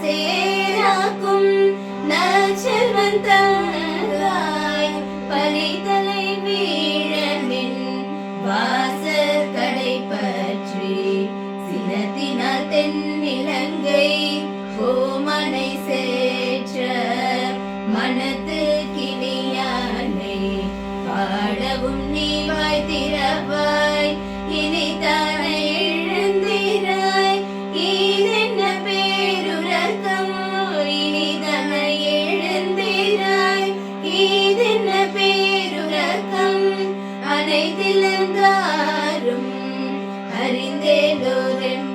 சேராக்கும் நற்செல்வன் தந்தாய் பலிதலை வீழமின் வாசற் கடை பற்றி சினத்தினால் தென்னிலங்கை கோமனை சேற்ற மனத்து கிளியானை பாடவும் நீ வாய் திறவாய் இனி தானே எழுந்திராய் இதென்ன பேருரக்கம் இனிதன எழுந்திராய் இதென்ன பேருரக்கம் அனைத்திலங்காரும் அறிந்தேலோரென்